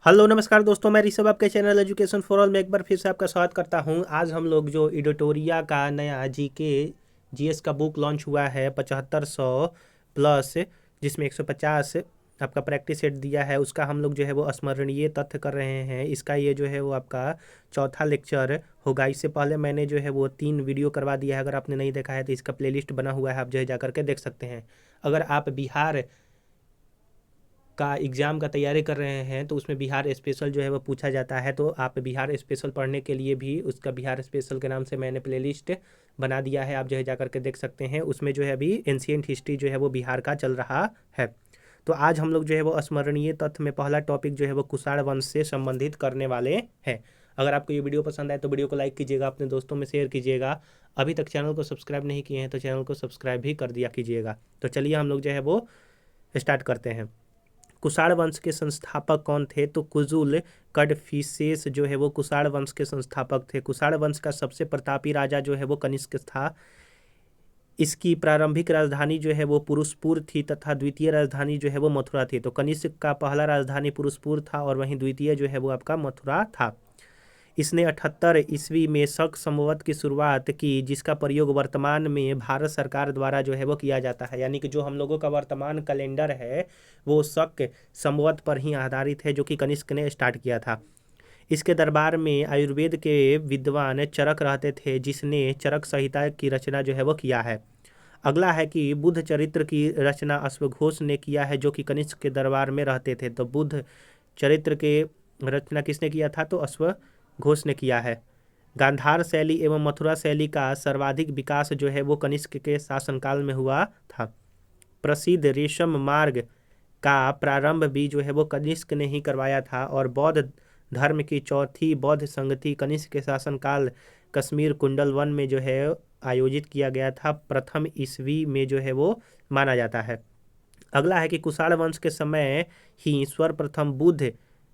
Hello नमस्कार दोस्तों, मैं ऋषभ आपके चैनल एजुकेशन फॉर ऑल में एक बार फिर से आपका स्वागत करता हूं। आज हम लोग जो एडिटोरिया का नया जीके जीएस का बुक लॉन्च हुआ है 7500 प्लस, जिसमें 150 आपका प्रैक्टिस सेट दिया है, उसका हम लोग जो है वो स्मरणीय तथ्य कर रहे हैं। इसका ये जो है वो आपका चौथा लेक्चर होगा। इससे पहले मैंने जो है वो 3 वीडियो करवा दिया है। अगर आपने नहीं देखा है तो इसका प्लेलिस्ट बना हुआ है, आप जो है जा करके देख सकते हैं। अगर आप बिहार का एग्ज़ाम का तैयारी कर रहे हैं तो उसमें बिहार स्पेशल जो है वो पूछा जाता है, तो आप बिहार स्पेशल पढ़ने के लिए भी उसका बिहार स्पेशल के नाम से मैंने प्लेलिस्ट बना दिया है, आप जो है जा करके देख सकते हैं। उसमें जो है अभी एंशिएंट हिस्ट्री जो है वो बिहार का चल रहा है। तो आज हम लोग जो है वो स्मरणीय तथ्य में पहला टॉपिक जो है वो कुषाण वंश से संबंधित करने वाले हैं। अगर आपको ये वीडियो पसंद आए तो वीडियो को लाइक कीजिएगा, अपने दोस्तों में शेयर कीजिएगा। अभी तक चैनल को सब्सक्राइब नहीं किए हैं तो चैनल को सब्सक्राइब भी कर दिया कीजिएगा। तो चलिए हम लोग जो है वो स्टार्ट करते हैं। कुषाण वंश के संस्थापक कौन थे? तो कुजुल कडफिसेस जो है वो कुषाण वंश के संस्थापक थे। कुषाण वंश का सबसे प्रतापी राजा जो है वो कनिष्क था। इसकी प्रारंभिक राजधानी जो है वो पुरुषपुर थी तथा द्वितीय राजधानी जो है वो मथुरा थी। तो कनिष्क का पहला राजधानी पुरुषपुर था और वहीं द्वितीय जो है वो आपका मथुरा था। इसने 78 ईस्वी में शक संवत की शुरुआत की, जिसका प्रयोग वर्तमान में भारत सरकार द्वारा जो है वो किया जाता है। यानी कि जो हम लोगों का वर्तमान कैलेंडर है वो शक संवत पर ही आधारित है, जो कि कनिष्क ने स्टार्ट किया था। इसके दरबार में आयुर्वेद के विद्वान चरक रहते थे, जिसने चरक संहिता की रचना जो है वो किया है। अगला है कि बुद्ध चरित्र की रचना अश्वघोष ने किया है, जो कि कनिष्क के दरबार में रहते थे। तो बुद्ध चरित्र के रचना किसने किया था? तो अश्वघोष ने किया है। गांधार शैली एवं मथुरा शैली का सर्वाधिक विकास जो है वो कनिष्क के शासनकाल में हुआ था। प्रसिद्ध रेशम मार्ग का प्रारंभ भी जो है वो कनिष्क ने ही करवाया था। और बौद्ध धर्म की चौथी बौद्ध संगति कनिष्क के शासनकाल कश्मीर कुंडल वन में जो है आयोजित किया गया था, प्रथम ईस्वी में जो है वो माना जाता है। अगला है कि कुषाण वंश के समय ही सर्वप्रथम बुद्ध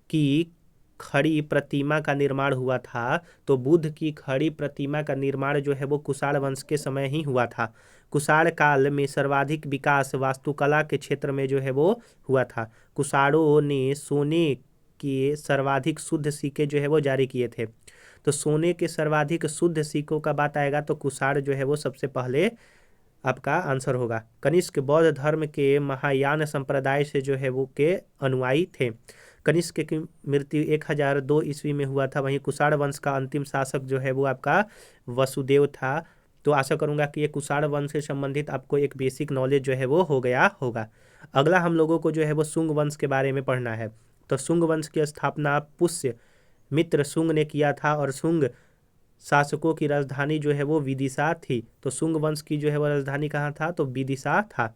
की खड़ी प्रतिमा का निर्माण हुआ था। तो बुद्ध की खड़ी प्रतिमा का निर्माण जो है वो कुषाण वंश के समय ही हुआ था। कुषाण काल में सर्वाधिक विकास वास्तुकला के क्षेत्र में जो है वो हुआ था। कुषाणों ने सोने के सर्वाधिक शुद्ध सिक्के जो है वो जारी किए थे। तो सोने के सर्वाधिक शुद्ध सिक्कों का बात आएगा तो कुषाण जो है वो सबसे पहले आपका आंसर होगा। कनिष्क बौद्ध धर्म के महायान संप्रदाय से जो है वो के अनुयायी थे। कनिष्क की मृत्यु 1002 ईस्वी में हुआ था। वहीं कुषाण वंश का अंतिम शासक जो है वो आपका वसुदेव था। तो आशा करूंगा कि ये कुषाण वंश से संबंधित आपको एक बेसिक नॉलेज जो है वो हो गया होगा। अगला हम लोगों को जो है वो शुंग वंश के बारे में पढ़ना है। तो शुंग वंश की स्थापना पुष्य मित्र शुंग ने किया था और शुंग शासकों की राजधानी जो है वो विदिशा थी। तो शुंग वंश की जो है वो राजधानी कहाँ था? तो विदिशा था।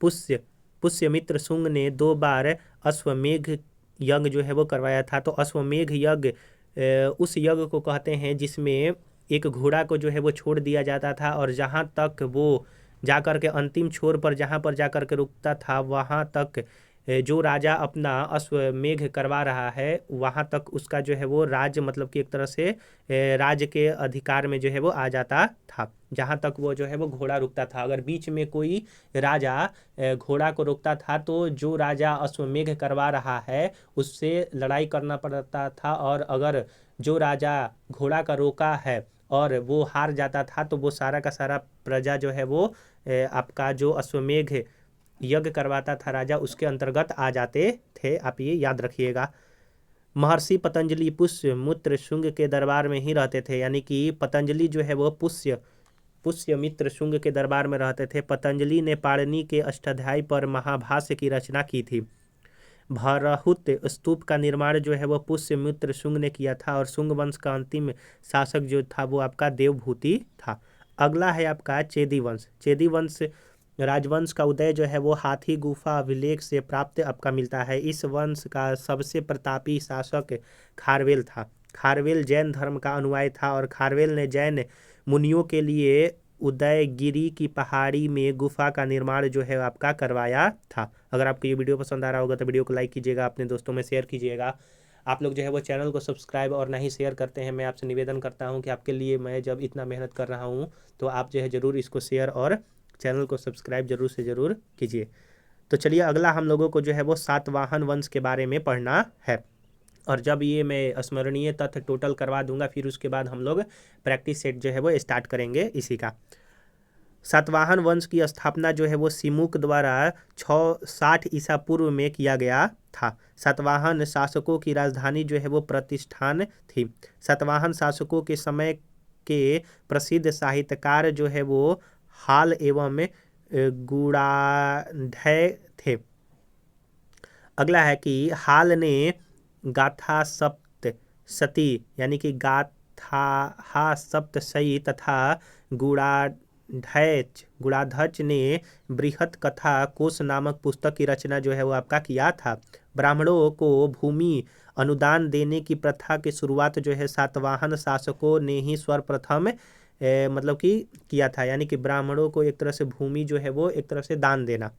पुष्य पुष्यमित्र शुंग ने 2 बार अश्वमेघ यज्ञ जो है वो करवाया था। तो अश्वमेघ यज्ञ उस यज्ञ को कहते हैं जिसमें एक घोड़ा को जो है वो छोड़ दिया जाता था और जहाँ तक वो जाकर के अंतिम छोर पर जहाँ पर जाकर के रुकता था वहाँ तक जो राजा अपना अश्वमेघ करवा रहा है वहाँ तक उसका जो है वो राज्य मतलब कि एक तरह से राज्य के अधिकार में जो है वो आ जाता था, जहाँ तक वो जो है वो घोड़ा रुकता था। अगर बीच में कोई राजा घोड़ा को रोकता था तो जो राजा अश्वमेघ करवा रहा है उससे लड़ाई करना पड़ता था, और अगर जो राजा घोड़ा का रोका है और वो हार जाता था तो वो सारा का सारा प्रजा जो है वो आपका जो अश्वमेघ यज्ञ करवाता था राजा उसके अंतर्गत आ जाते थे। आप ये याद रखिएगा। महर्षि पतंजलि पुष्य मित्र शुंग के दरबार में ही रहते थे। यानी कि पतंजलि जो है वो पुष्यमित्र शुंग के दरबार में रहते थे। पतंजलि ने पाणिनि के अष्टाध्यायी पर महाभाष्य की रचना की थी। भरहुत स्तूप का निर्माण जो है वो पुष्यमित्र शुंग ने किया था और शुंग वंश का अंतिम शासक जो था वो आपका देवभूति था। अगला है आपका चेदी वंश। चेदी वंश राजवंश का उदय जो है वो हाथी गुफा अभिलेख से प्राप्त आपका मिलता है। इस वंश का सबसे प्रतापी शासक खारवेल था। खारवेल जैन धर्म का अनुयायी था और खारवेल ने जैन मुनियों के लिए उदयगिरी की पहाड़ी में गुफा का निर्माण जो है आपका करवाया था। अगर आपको ये वीडियो पसंद आ रहा होगा तो वीडियो को लाइक कीजिएगा, अपने दोस्तों में शेयर कीजिएगा। आप लोग जो है वो चैनल को सब्सक्राइब और नहीं शेयर करते हैं, मैं आपसे निवेदन करता हूं कि आपके लिए मैं जब इतना मेहनत कर रहा हूं तो आप जो है ज़रूर इसको शेयर और चैनल को सब्सक्राइब जरूर से ज़रूर कीजिए। तो चलिए अगला हम लोगों को जो है वो सातवाहन वंश के बारे में पढ़ना है। और जब ये मैं स्मरणीय तथ्य टोटल करवा दूंगा फिर उसके बाद हम लोग प्रैक्टिस सेट जो है वो स्टार्ट करेंगे इसी का। सातवाहन वंश की स्थापना जो है वो सिमुक द्वारा 660 ईसा पूर्व में किया गया था। सातवाहन शासकों की राजधानी जो है वो प्रतिष्ठान थी। सातवाहन शासकों के समय के प्रसिद्ध साहित्यकार जो है वो हाल एवं गुणाढ्य थे। अगला है कि हाल ने गाथा सप्तशती यानी कि गाथा सप्तशती तथा गुणाध्वज ने बृहत कथा कोश नामक पुस्तक की रचना जो है वो आपका किया था। ब्राह्मणों को भूमि अनुदान देने की प्रथा की शुरुआत जो है सातवाहन शासकों ने ही सर्वप्रथम मतलब कि किया था, यानी कि ब्राह्मणों को एक तरह से भूमि जो है वो एक तरह से दान देना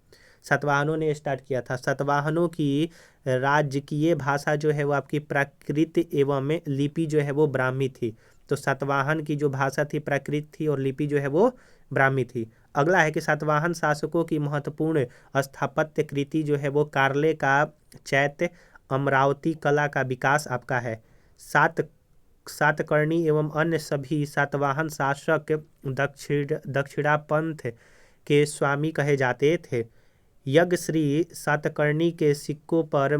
सातवाहनों ने स्टार्ट किया था। सातवाहनों की राजकीय भाषा जो है वो आपकी प्राकृत एवं लिपि जो है वो ब्राह्मी थी। तो सातवाहन की जो भाषा थी प्राकृत थी और लिपि जो है वो ब्राह्मी थी। अगला है कि सातवाहन शासकों की महत्वपूर्ण स्थापत्य कृति जो है वो कार्ले का चैत्य अमरावती कला का विकास आपका है। सातकर्णी एवं अन्य सभी सातवाहन शासक दक्षिणापंथ के स्वामी कहे जाते थे। यज्ञ श्री सातकर्णी के सिक्कों पर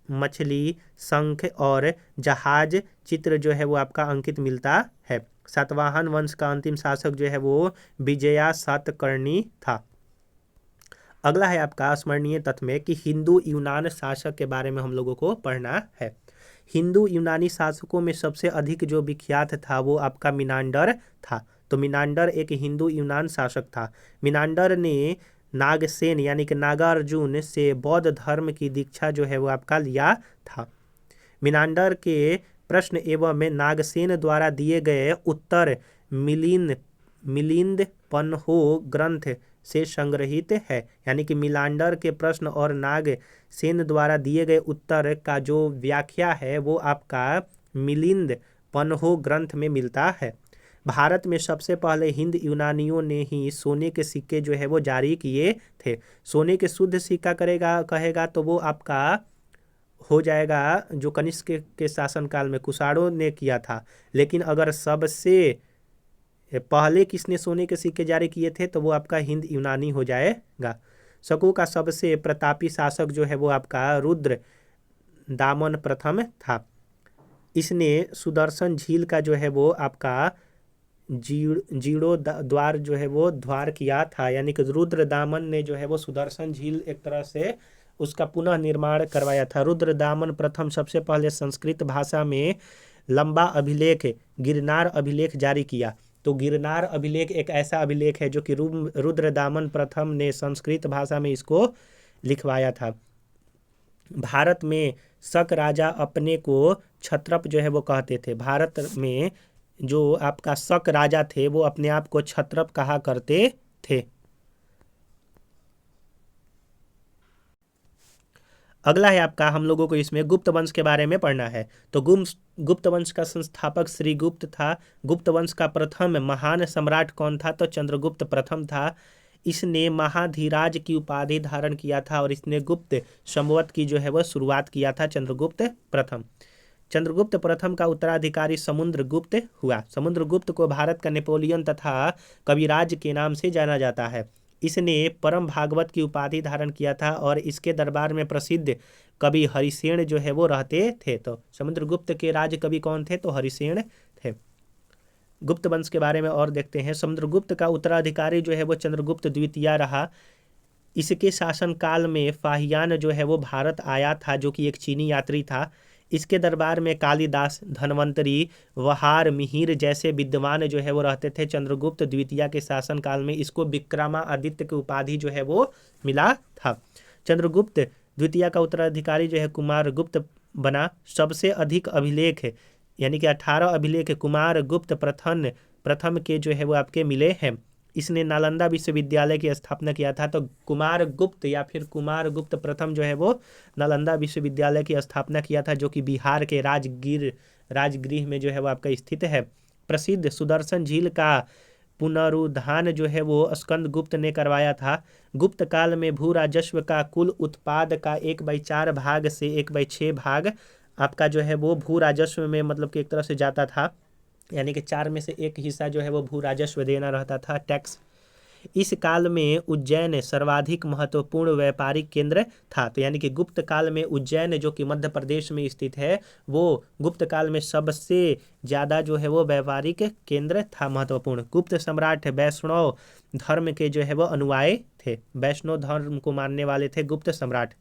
मछली, शंख और जहाज चित्र जो है वो आपका अंकित मिलता है। सातवाहन वंश का अंतिम शासक जो है वो विजया सातकर्णी था। अगला है आपका स्मरणीय तथ्य में कि हिंदू यूनान शासक के बारे में हम लोगों को पढ़ना है। हिंदू यूनानी शासकों में सबसे अधिक जो विख्यात था वो आपका मिनांडर था। तो मिनांडर एक हिंदू यूनान शासक था। मिनांडर ने नागसेन यानी कि नागार्जुन से बौद्ध धर्म की दीक्षा जो है वो आपका लिया था। मिनांडर के प्रश्न एवं नागसेन द्वारा दिए गए उत्तर मिलिंद पन्हो ग्रंथ से संग्रहित है, यानी कि मिलांडर के प्रश्न और नागसेन द्वारा दिए गए उत्तर का जो व्याख्या है वो आपका मिलिंद पन्हो ग्रंथ में मिलता है। भारत में सबसे पहले हिंद यूनानियों ने ही सोने के सिक्के जो है वो जारी किए थे। सोने के शुद्ध सिक्का कहेगा तो वो आपका हो जाएगा जो कनिष्क के शासनकाल में कुषाणों ने किया था। लेकिन अगर सबसे पहले किसने सोने के सिक्के जारी किए थे तो वो आपका हिंद यूनानी हो जाएगा। शकों का सबसे प्रतापी शासक जो है वो आपका रुद्र दामन प्रथम था। इसने सुदर्शन झील का जो है वो आपका जीर्णोद्धार जो है वो द्वार किया था, यानी कि रुद्र दामन ने जो है वो सुदर्शन झील एक तरह से उसका पुनः निर्माण करवाया था। रुद्र दामन प्रथम सबसे पहले संस्कृत भाषा में लंबा अभिलेख गिरनार अभिलेख जारी किया। तो गिरनार अभिलेख एक ऐसा अभिलेख है जो कि रुद्र दामन प्रथम ने संस्कृत भाषा में इसको लिखवाया था। भारत में शक राजा अपने को क्षत्रप जो है वो कहते थे। भारत में जो आपका शक राजा थे वो अपने आप को क्षत्रप कहा करते थे। अगला है आपका हम लोगों को इसमें गुप्त वंश के बारे में पढ़ना है। तो गुप्त वंश का संस्थापक श्री गुप्त था। गुप्त वंश का प्रथम महान सम्राट कौन था? तो चंद्रगुप्त प्रथम था। इसने महाधीराज की उपाधि धारण किया था और इसने गुप्त संवत की जो है वह शुरुआत किया था चंद्रगुप्त प्रथम। चंद्रगुप्त प्रथम का उत्तराधिकारी समुद्रगुप्त हुआ। समुद्रगुप्त को भारत का नेपोलियन तथा कविराज के नाम से जाना जाता है। इसने परम भागवत की उपाधि धारण किया था और इसके दरबार में प्रसिद्ध कवि हरिसेन जो है वो रहते थे। तो समुद्रगुप्त के राज कवि कौन थे? तो हरिसेन थे। गुप्त वंश के बारे में और देखते हैं। समुद्रगुप्त का उत्तराधिकारी जो है वो चंद्रगुप्त द्वितीय रहा। इसके शासनकाल में फाहियान जो है वो भारत आया था, जो कि एक चीनी यात्री था। इसके दरबार में कालिदास, धन्वंतरी, वहार, मिहिर जैसे विद्वान जो है वो रहते थे। चंद्रगुप्त द्वितीय के शासनकाल में इसको विक्रमादित्य की उपाधि जो है वो मिला था। चंद्रगुप्त द्वितीय का उत्तराधिकारी जो है कुमारगुप्त बना। सबसे अधिक अभिलेख यानी कि 18 अभिलेख कुमारगुप्त प्रथम के जो है वो आपके मिले हैं। इसने नालंदा विश्वविद्यालय की स्थापना किया था। तो कुमारगुप्त या फिर कुमारगुप्त प्रथम जो है वो नालंदा विश्वविद्यालय की स्थापना किया था, जो कि बिहार के राजगृह में जो है वो आपका स्थित है। प्रसिद्ध सुदर्शन झील का पुनरुत्थान जो है वो स्कंदगुप्त ने करवाया था। गुप्त काल में भू राजस्व का कुल उत्पाद का 1/4 भाग से 1/6 भाग आपका जो है वो भू राजस्व में मतलब कि एक तरह से जाता था, यानी कि 4 में से 1 हिस्सा जो है वो भू राजस्व देना रहता था, टैक्स। इस काल में उज्जैन सर्वाधिक महत्वपूर्ण व्यापारिक केंद्र था। तो यानी कि गुप्त काल में उज्जैन जो कि मध्य प्रदेश में स्थित है, वो गुप्त काल में सबसे ज़्यादा जो है वो व्यापारिक केंद्र था, महत्वपूर्ण। गुप्त सम्राट वैष्णव धर्म के जो है वो अनुयायी थे, वैष्णव धर्म को मानने वाले थे गुप्त सम्राट।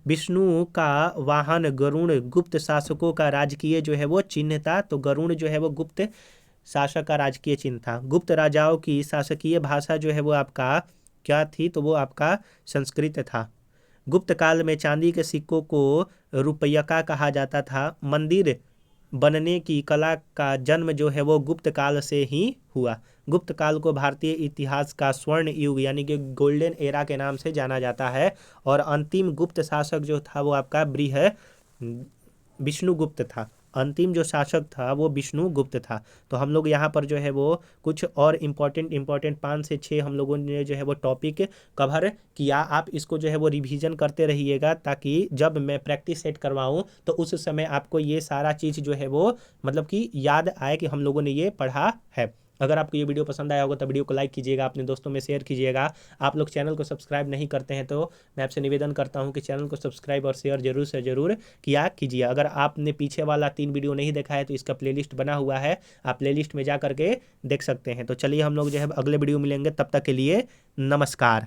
विष्णु का वाहन गरुड़ गुप्त शासकों का राजकीय जो है वो चिन्ह था। तो गरुड़ जो है वो गुप्त शासक का राजकीय चिन्ह था। गुप्त राजाओं की शासकीय भाषा जो है वो आपका क्या थी, तो वो आपका संस्कृत था। गुप्त काल में चांदी के सिक्कों को रुपयका कहा जाता था। मंदिर बनने की कला का जन्म जो है वो गुप्त काल से ही हुआ। गुप्त काल को भारतीय इतिहास का स्वर्ण युग यानी कि गोल्डन एरा के नाम से जाना जाता है। और अंतिम गुप्त शासक जो था वो आपका विष्णुगुप्त था। अंतिम जो शासक था वो विष्णुगुप्त था। तो हम लोग यहाँ पर जो है वो कुछ और इम्पोर्टेंट 5 से 6 हम लोगों ने जो है वो टॉपिक कवर किया। आप इसको जो है वो रिवीजन करते रहिएगा, ताकि जब मैं प्रैक्टिस सेट करवाऊँ तो उस समय आपको ये सारा चीज़ जो है वो मतलब कि याद आए कि हम लोगों ने ये पढ़ा है। अगर आपको ये वीडियो पसंद आया होगा तो वीडियो को लाइक कीजिएगा, अपने दोस्तों में शेयर कीजिएगा। आप लोग चैनल को सब्सक्राइब नहीं करते हैं तो मैं आपसे निवेदन करता हूं कि चैनल को सब्सक्राइब और शेयर जरूर से ज़रूर किया कीजिए। अगर आपने पीछे वाला 3 वीडियो नहीं देखा है तो इसका प्लेलिस्ट बना हुआ है, आप प्लेलिस्ट में जा करके देख सकते हैं। तो चलिए हम लोग जो है अगले वीडियो मिलेंगे, तब तक के लिए नमस्कार।